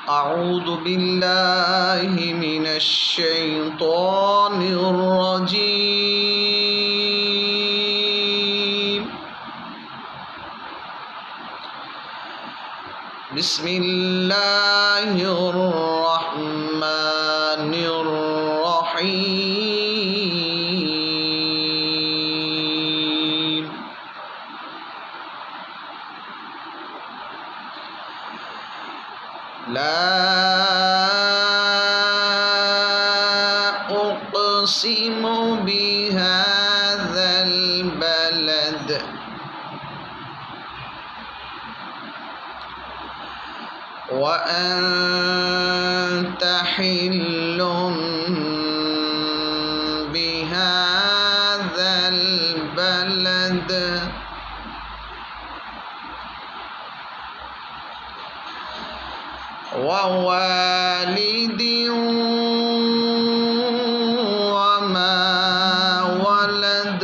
أعوذ بالله من الشيطان الرجيم. بسم الله الرحمن الرحيم. لا أقسم بهذا البلد وأنت حل بهذا البلد ووالد وما ولد.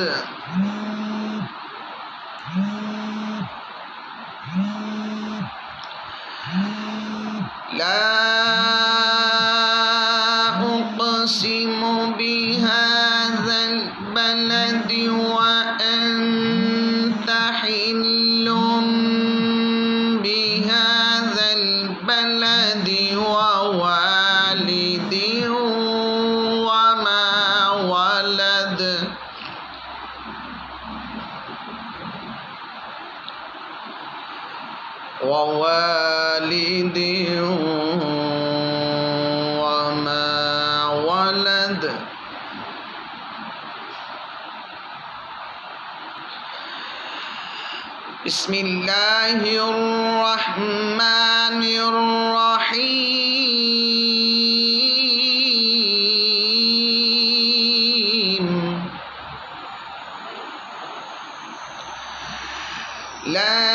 لا أقسم بهذا البلد وأنت حل بهذا البلد ووالد وما ولد. ووالد وما ولد. بسم الله الرحمن الرحيم. لا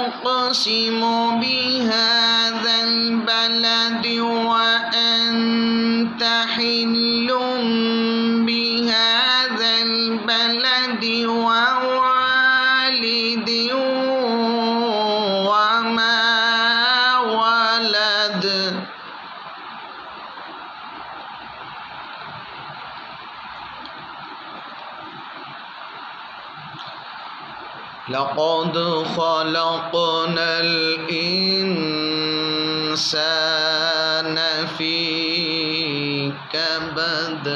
أقسم بهذا البلد وأنت حل بهذا البلد ووالد وما ولد. لقد خلقنا الإنسان في كبد.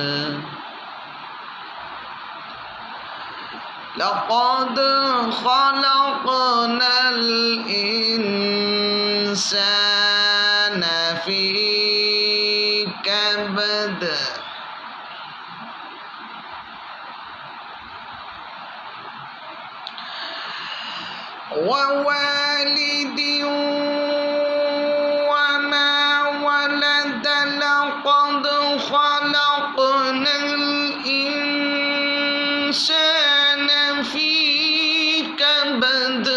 لقد خلقنا الإنسان في كبد. ووالد وما ولد. لقد خلقنا الإنسان في كبد.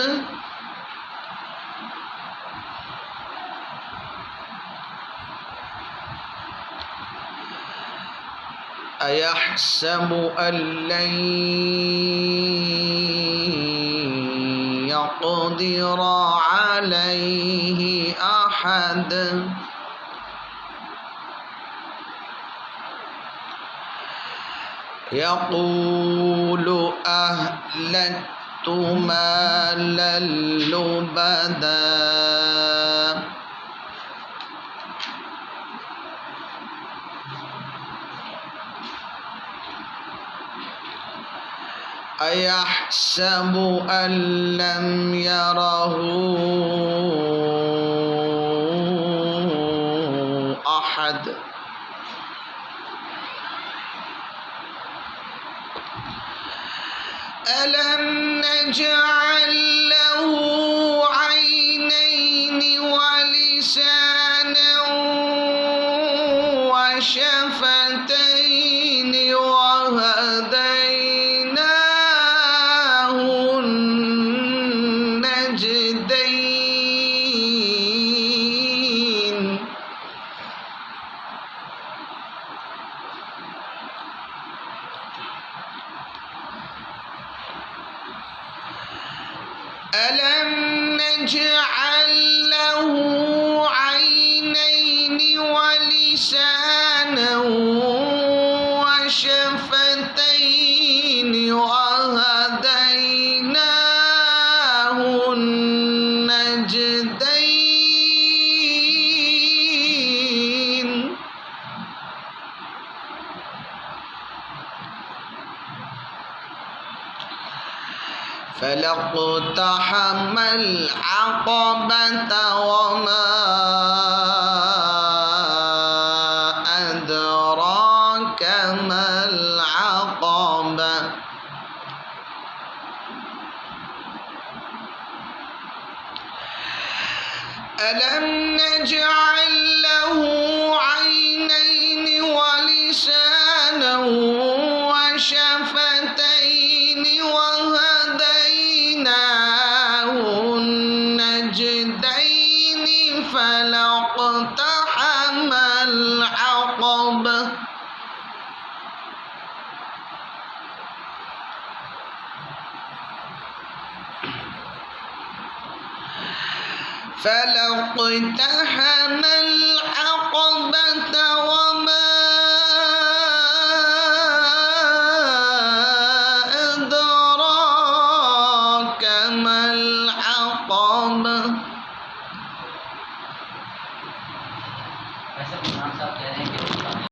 أيحسب أن لن يقدر عليه أحد. يقول أهلكت مالا لبدا. أيحسب أن لم يره أحد. ألم نجعل له عينين ولسانا وشفتين وهديناه النجدين. فلاقتحم العقبة وما أدراك ما العقبة ألم نجعل له عينين ولسانا وشفتين وهديناه النجدين فلاقتحم العقبة فلاقتحم العقبة